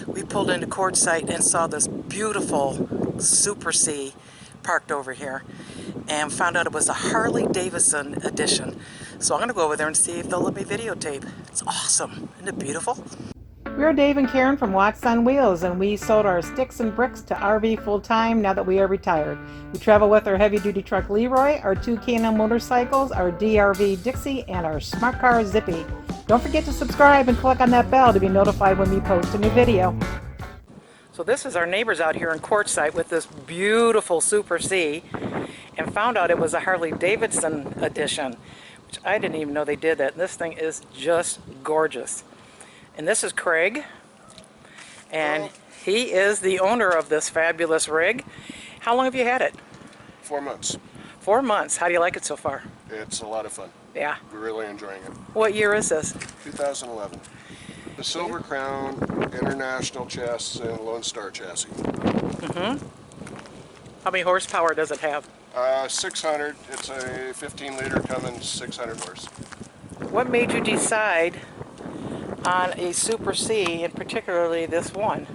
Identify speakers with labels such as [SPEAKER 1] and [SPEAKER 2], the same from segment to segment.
[SPEAKER 1] we pulled into Quartzsite and saw this beautiful Super C parked over here and found out it was a Harley Davidson edition. So I'm going to go over there and see if they'll let me videotape. It's awesome. Isn't it beautiful? We're Dave and Karen from Watts on Wheels, and we sold our sticks and bricks to RV full-time now that we are retired. We travel with our heavy-duty truck Leroy, our two K&N motorcycles, our DRV Dixie, and our smart car Zippy. Don't forget to subscribe and click on that bell to be notified when we post a new video. So this is our neighbors out here in Quartzsite with this beautiful Super C, and found out it was a Harley Davidson edition, which I didn't even know they did that. And this thing is just gorgeous. And this is Craig, and he is the owner of this fabulous rig. How long have you had it?
[SPEAKER 2] 4 months.
[SPEAKER 1] 4 months. How do you like it so far?
[SPEAKER 2] It's a lot of fun.
[SPEAKER 1] Yeah.
[SPEAKER 2] We're really enjoying it.
[SPEAKER 1] What year is this?
[SPEAKER 2] 2011. The Silver Crown, International chassis, and Lone Star chassis.
[SPEAKER 1] Mm-hmm. How many horsepower does it have?
[SPEAKER 2] 600. It's a 15-liter Cummins 600 horse.
[SPEAKER 1] What made you decide on a Super C, and particularly this one?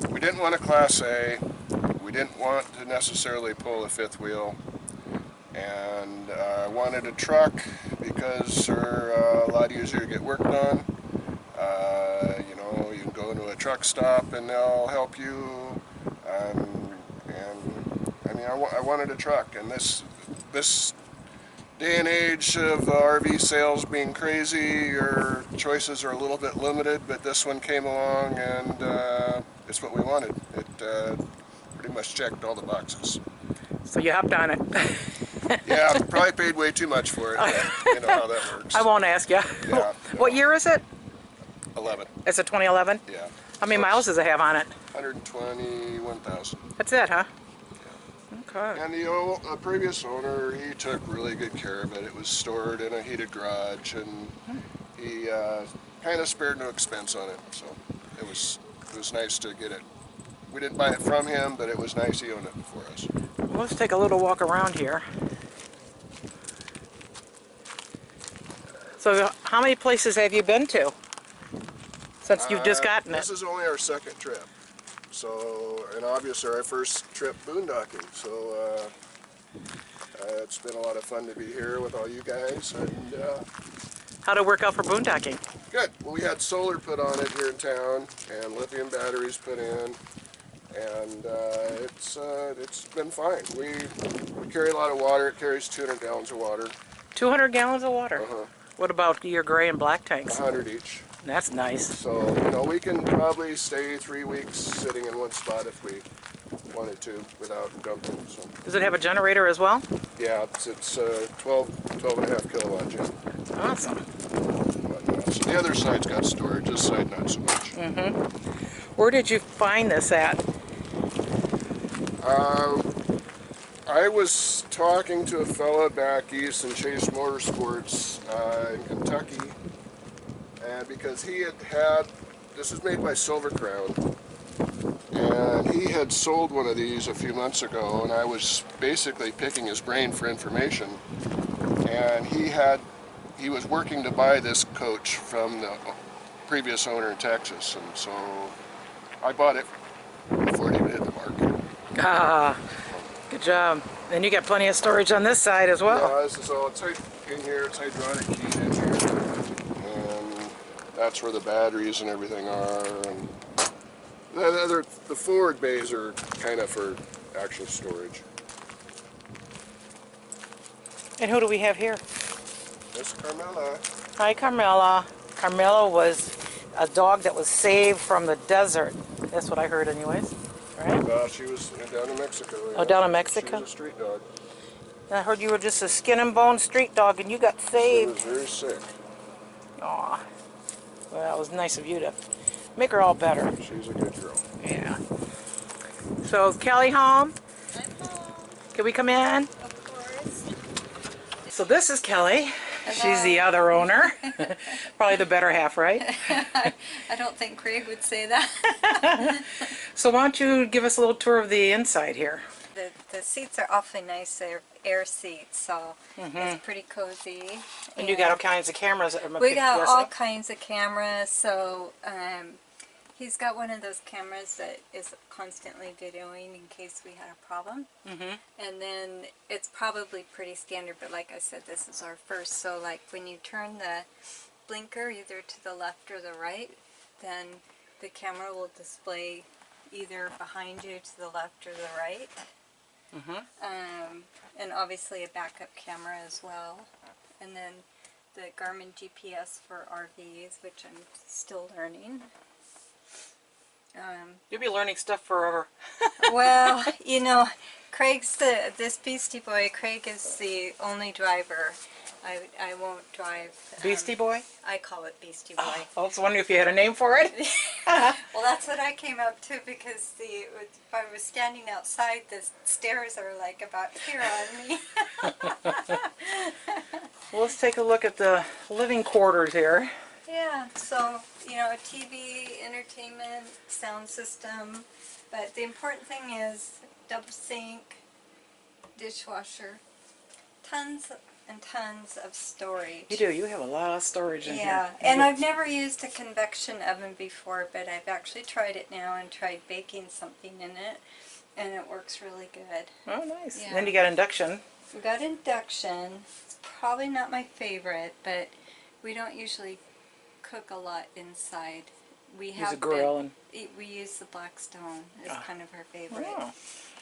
[SPEAKER 2] We didn't want a Class A. We didn't want to necessarily pull a fifth wheel, and I wanted a truck because they're a lot easier to get worked on. You know, you can go into a truck stop and they'll help you. And I mean, I wanted a truck, and this day and age of RV sales being crazy, your choices are a little bit limited, but this one came along and it's what we wanted. It pretty much checked all the boxes.
[SPEAKER 1] So you hopped on it.
[SPEAKER 2] Yeah, probably paid way too much for it. You know how that works.
[SPEAKER 1] I won't ask you.
[SPEAKER 2] Yeah.
[SPEAKER 1] What year is it?
[SPEAKER 2] 11.
[SPEAKER 1] It's a 2011?
[SPEAKER 2] Yeah.
[SPEAKER 1] How many miles does it have on it?
[SPEAKER 2] 121,000.
[SPEAKER 1] That's it, huh?
[SPEAKER 2] Yeah.
[SPEAKER 1] Okay.
[SPEAKER 2] And the previous owner, he took really good care of it. It was stored in a heated garage, and he kind of spared no expense on it. So it was nice to get it. We didn't buy it from him, but it was nice he owned it for us.
[SPEAKER 1] Well, let's take a little walk around here. So how many places have you been to since you've just gotten it?
[SPEAKER 2] This is only our second trip. So, and obviously our first trip boondocking. So it's been a lot of fun to be here with all you guys. And
[SPEAKER 1] how'd it work out for boondocking?
[SPEAKER 2] good. Well, we had solar put on it here in town, and lithium batteries put in, and it's been fine. We carry a lot of water. It carries 200 gallons of water.
[SPEAKER 1] 200 gallons of water?
[SPEAKER 2] Uh-huh.
[SPEAKER 1] What about your gray and black tanks?
[SPEAKER 2] 100 each.
[SPEAKER 1] That's nice.
[SPEAKER 2] So, you know, we can probably stay 3 weeks sitting in one spot if we wanted to without dumping. So.
[SPEAKER 1] Does it have a generator as well?
[SPEAKER 2] Yeah, it's 12 and a half kilowatt gen.
[SPEAKER 1] Awesome.
[SPEAKER 2] So the other side's got storage, this side not so much.
[SPEAKER 1] Mm-hmm. Where did you find this at?
[SPEAKER 2] I was talking to a fella back east in Chase Motorsports in Kentucky, and because he had, this is made by Silver Crown, and he had sold one of these a few months ago, and I was basically picking his brain for information, and he was working to buy this coach from the previous owner in Texas, and so I bought it before it even hit the market.
[SPEAKER 1] Ah, good job. And you got plenty of storage on this side as well.
[SPEAKER 2] Yeah, this is all, it's in here, it's hydraulic keyed in here, and that's where the batteries and everything are, and the forward bays are kind of for actual storage.
[SPEAKER 1] And who do we have here?
[SPEAKER 2] This is Carmela.
[SPEAKER 1] Hi, Carmela. Carmela was a dog that was saved from the desert. That's what I heard anyways, right?
[SPEAKER 2] She was down in Mexico.
[SPEAKER 1] Oh, down in Mexico?
[SPEAKER 2] She was a street dog.
[SPEAKER 1] I heard you were just a skin and bone street dog and you got saved.
[SPEAKER 2] She was very sick.
[SPEAKER 1] Aw. Well, that was nice of you to make her all better.
[SPEAKER 2] She's a good girl.
[SPEAKER 1] Yeah. So, is Kelly home?
[SPEAKER 3] I'm home.
[SPEAKER 1] Can we come in?
[SPEAKER 3] Of course.
[SPEAKER 1] So this is Kelly.
[SPEAKER 3] Hello.
[SPEAKER 1] She's the other owner. Probably the better half, right?
[SPEAKER 3] I don't think Craig would say that.
[SPEAKER 1] So why don't you give us a little tour of the inside here?
[SPEAKER 3] The seats are awfully nice. They're air seats, so it's pretty cozy.
[SPEAKER 1] And you got all kinds of cameras.
[SPEAKER 3] We got all kinds of cameras, so he's got one of those cameras that is constantly videoing in case we had a problem. And then it's probably pretty standard, but like I said, this is our first. So like when you turn the blinker either to the left or the right, then the camera will display either behind you to the left or the right. And obviously a backup camera as well. And then the Garmin GPS for RVs, which I'm still learning.
[SPEAKER 1] You'll be learning stuff forever.
[SPEAKER 3] Well, you know, this Beastie Boy, Craig is the only driver. I won't drive.
[SPEAKER 1] Beastie Boy?
[SPEAKER 3] I call it Beastie Boy.
[SPEAKER 1] I was wondering if you had a name for it.
[SPEAKER 3] Well, that's what I came up to because if I was standing outside, the stairs are like about here on me.
[SPEAKER 1] Well, let's take a look at the living quarters here.
[SPEAKER 3] Yeah, so, you know, TV, entertainment, sound system, but the important thing is double sink, dishwasher, tons and tons of storage.
[SPEAKER 1] You do. You have a lot of storage in here.
[SPEAKER 3] Yeah, and I've never used a convection oven before, but I've actually tried it now and tried baking something in it, and it works really good.
[SPEAKER 1] Oh, nice.
[SPEAKER 3] Yeah.
[SPEAKER 1] And then you got induction.
[SPEAKER 3] We got induction. It's probably not my favorite, but we don't usually cook a lot inside. We have
[SPEAKER 1] Use a grill
[SPEAKER 3] we use the Blackstone as kind of our favorite.
[SPEAKER 1] Oh.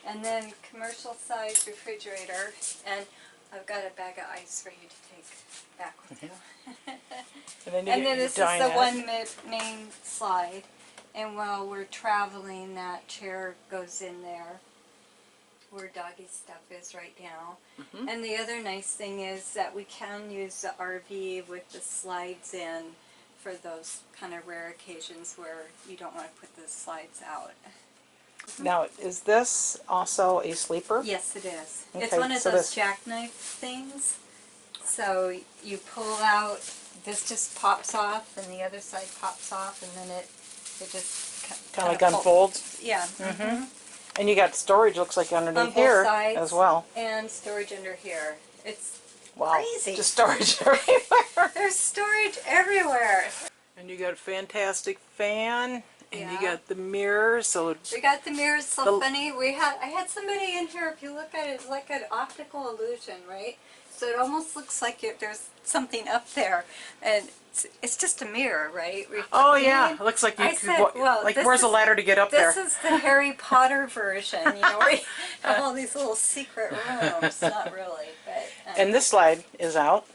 [SPEAKER 3] And then commercial size refrigerator, and I've got a bag of ice for you to take back with you.
[SPEAKER 1] And
[SPEAKER 3] then this is the one main slide, and while we're traveling, that chair goes in there where doggy stuff is right now. And the other nice thing is that we can use the RV with the slides in for those kind of rare occasions where you don't want to put the slides out.
[SPEAKER 1] Now, is this also a sleeper?
[SPEAKER 3] Yes, it is.
[SPEAKER 1] Okay,
[SPEAKER 3] It's one of
[SPEAKER 1] so
[SPEAKER 3] those
[SPEAKER 1] this-
[SPEAKER 3] jackknife things. So you pull out, this just pops off, and the other side pops off, and then it just
[SPEAKER 1] Kind of like unfolds?
[SPEAKER 3] Yeah.
[SPEAKER 1] And you got storage, looks like, underneath
[SPEAKER 3] On both
[SPEAKER 1] here
[SPEAKER 3] sides,
[SPEAKER 1] as well.
[SPEAKER 3] and storage under here. It's
[SPEAKER 1] Wow.
[SPEAKER 3] crazy.
[SPEAKER 1] Just storage everywhere.
[SPEAKER 3] There's storage everywhere.
[SPEAKER 1] And you got a fantastic fan. And you
[SPEAKER 3] Yeah.
[SPEAKER 1] got the mirror, so
[SPEAKER 3] We got the mirrors. So funny. I had somebody in here. If you look at it, it's like an optical illusion, right? So it almost looks like there's something up there, and it's just a mirror, right?
[SPEAKER 1] oh yeah, it looks like you
[SPEAKER 3] I
[SPEAKER 1] could
[SPEAKER 3] said, well,
[SPEAKER 1] like
[SPEAKER 3] this
[SPEAKER 1] where's the
[SPEAKER 3] is-
[SPEAKER 1] ladder to get up there?
[SPEAKER 3] This is the Harry Potter version, you know, where you have all these little secret rooms. Not really, but
[SPEAKER 1] And this slide is out.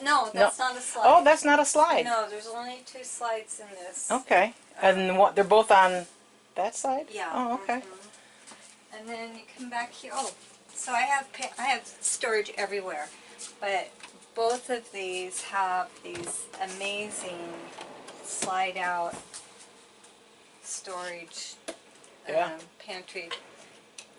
[SPEAKER 3] no, that's not a slide.
[SPEAKER 1] Oh, that's not a slide.
[SPEAKER 3] No, there's only 2 slides in this.
[SPEAKER 1] Okay. And what, they're both on that side?
[SPEAKER 3] Yeah.
[SPEAKER 1] Oh, okay.
[SPEAKER 3] And then you come back here. Oh, so I have storage everywhere, but both of these have these amazing slide out storage pantry.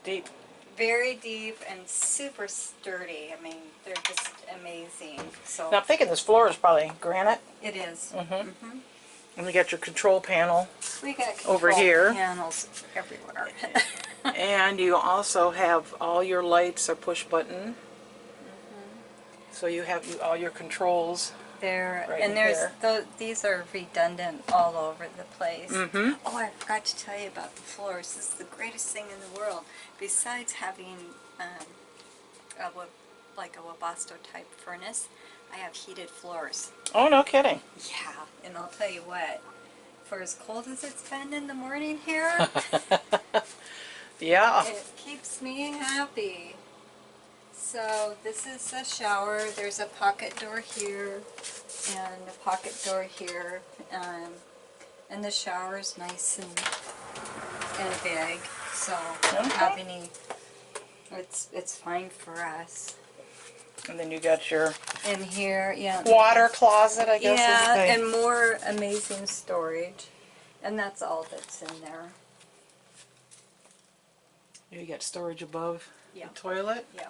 [SPEAKER 1] Deep.
[SPEAKER 3] Very deep and super sturdy. I mean, they're just amazing. So
[SPEAKER 1] Now I'm thinking this floor is probably granite.
[SPEAKER 3] it is.
[SPEAKER 1] And we got your control panel.
[SPEAKER 3] We got
[SPEAKER 1] Over
[SPEAKER 3] control
[SPEAKER 1] here.
[SPEAKER 3] panels everywhere.
[SPEAKER 1] And you also have all your lights are push button. So you have all your controls.
[SPEAKER 3] There
[SPEAKER 1] Right
[SPEAKER 3] and
[SPEAKER 1] in
[SPEAKER 3] there's
[SPEAKER 1] here.
[SPEAKER 3] these are redundant all over the place. Oh, I forgot to tell you about the floors. This is the greatest thing in the world. Besides having like a Webasto type furnace, I have heated floors.
[SPEAKER 1] Oh, no kidding.
[SPEAKER 3] Yeah, and I'll tell you what, for as cold as it's been in the morning here,
[SPEAKER 1] Yeah.
[SPEAKER 3] it keeps me happy. So this is a shower. There's a pocket door here and a pocket door here. And the shower is nice and big. So I don't have any, it's fine for us.
[SPEAKER 1] And then you got your
[SPEAKER 3] In here, yeah.
[SPEAKER 1] water closet, I guess
[SPEAKER 3] Yeah,
[SPEAKER 1] is the
[SPEAKER 3] and more amazing storage. And that's all that's in there.
[SPEAKER 1] You got storage above
[SPEAKER 3] Yeah.
[SPEAKER 1] the toilet.
[SPEAKER 3] Yeah.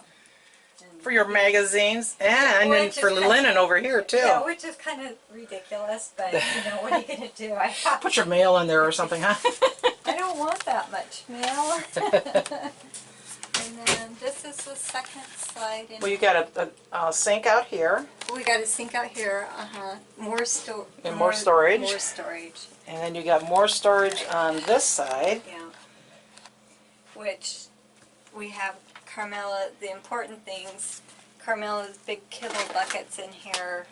[SPEAKER 3] And
[SPEAKER 1] For your magazines. And then
[SPEAKER 3] which is
[SPEAKER 1] for
[SPEAKER 3] kind of-
[SPEAKER 1] linen over here too.
[SPEAKER 3] Yeah, which is kind of ridiculous, but you know, what are you going to do?
[SPEAKER 1] Put your mail in there or something, huh?
[SPEAKER 3] I don't want that much mail. And then this is the second slide.
[SPEAKER 1] Well, you got a sink out here.
[SPEAKER 3] We got a sink out here. More
[SPEAKER 1] And more storage.
[SPEAKER 3] More storage.
[SPEAKER 1] And then you got more storage on this side.
[SPEAKER 3] Yeah. Which we have Carmela. The important things. Carmela's big kibble buckets in here.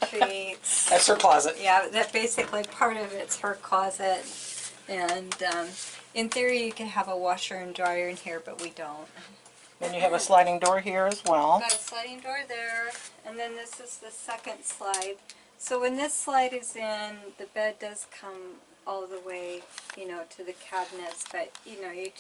[SPEAKER 3] Treats.
[SPEAKER 1] That's her closet.
[SPEAKER 3] Yeah, that basically part of it's her closet. And in theory, you can have a washer and dryer in here, but we don't.
[SPEAKER 1] Then you have a sliding door here as well.
[SPEAKER 3] Got a sliding door there, and then this is the second slide. So when this slide is in, the bed does come all the way, you know, to the cabinets, but you know, you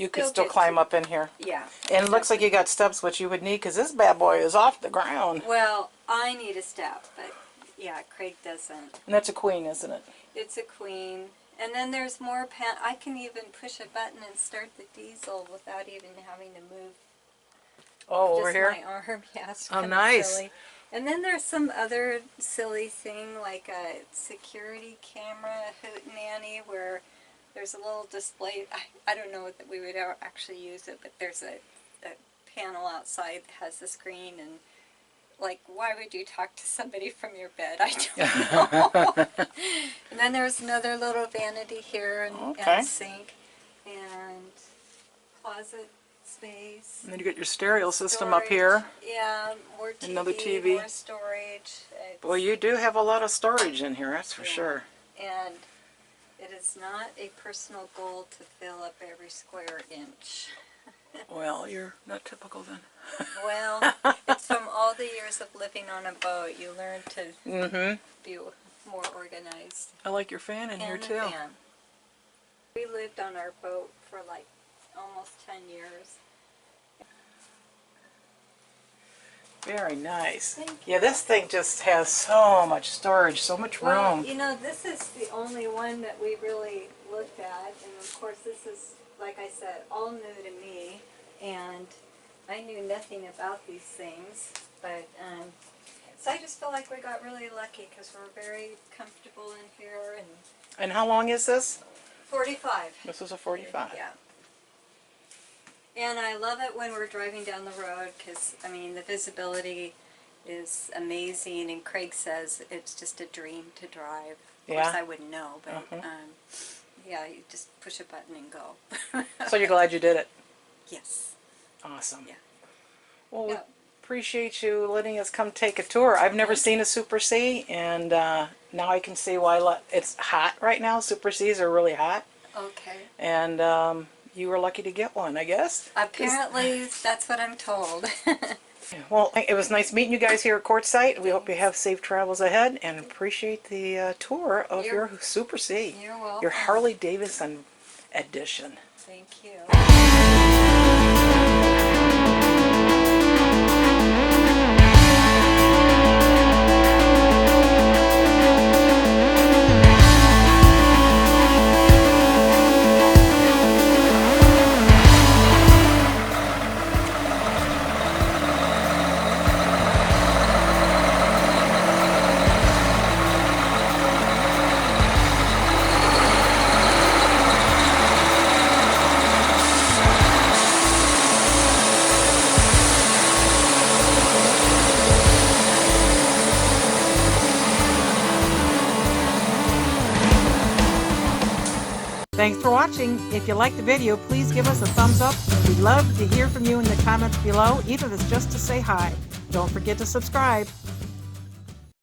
[SPEAKER 3] can
[SPEAKER 1] still climb up in here.
[SPEAKER 3] Yeah.
[SPEAKER 1] And it looks like you got steps, which you would need because this bad boy is off the ground.
[SPEAKER 3] Well, I need a step, but yeah, Craig doesn't.
[SPEAKER 1] And that's a queen, isn't it?
[SPEAKER 3] It's a queen. And then there's more I can even push a button and start the diesel without even having to move.
[SPEAKER 1] Oh, over
[SPEAKER 3] just
[SPEAKER 1] here?
[SPEAKER 3] my arm. Yeah, it's
[SPEAKER 1] Oh,
[SPEAKER 3] kind of
[SPEAKER 1] nice.
[SPEAKER 3] silly. And then there's some other silly thing like a security camera hootenanny where there's a little display. I don't know that we would ever actually use it, but there's a panel outside that has the screen, and like, why would you talk to somebody from your bed? I don't know. And then there's another little vanity here and sink and closet space.
[SPEAKER 1] And then you got your stereo system up here.
[SPEAKER 3] Yeah, more TV,
[SPEAKER 1] Another TV.
[SPEAKER 3] more storage.
[SPEAKER 1] Well, you do have a lot of storage in here, that's for sure.
[SPEAKER 3] And it is not a personal goal to fill up every square inch.
[SPEAKER 1] Well, you're not typical then.
[SPEAKER 3] Well, it's from all the years of living on a boat. You learn to be more organized.
[SPEAKER 1] I like your fan in here
[SPEAKER 3] And a
[SPEAKER 1] too.
[SPEAKER 3] fan. We lived on our boat for like almost 10 years.
[SPEAKER 1] Very nice.
[SPEAKER 3] Thank you.
[SPEAKER 1] Yeah, this thing just has so much storage, so much
[SPEAKER 3] Well,
[SPEAKER 1] room.
[SPEAKER 3] you know, this is the only one that we really looked at, and of course this is, like I said, all new to me, and I knew nothing about these things, but so I just feel like we got really lucky because we're very comfortable in here. And
[SPEAKER 1] how long is this?
[SPEAKER 3] 45.
[SPEAKER 1] This is a 45.
[SPEAKER 3] Yeah. And I love it when we're driving down the road because, I mean, the visibility is amazing, and Craig says it's just a dream to drive. Of course, I wouldn't know, but yeah, you just push a button and go.
[SPEAKER 1] So you're glad you did it?
[SPEAKER 3] Yes.
[SPEAKER 1] Awesome.
[SPEAKER 3] Yeah.
[SPEAKER 1] Well, we appreciate you letting us come take a tour. I've never seen a Super C, and now I can see why it's hot right now. Super Cs are really hot.
[SPEAKER 3] Okay.
[SPEAKER 1] And you were lucky to get one, I guess.
[SPEAKER 3] Apparently, that's what I'm told.
[SPEAKER 1] Well, it was nice meeting you guys here at Quartzsite. We hope you have safe travels ahead, and appreciate the tour of your Super C.
[SPEAKER 3] You're welcome.
[SPEAKER 1] Your Harley Davidson edition.
[SPEAKER 3] Thank you.
[SPEAKER 1] Thanks for watching. If you liked the video, please give us a thumbs up. We'd love to hear from you in the comments below, even if it's just to say hi. Don't forget to subscribe.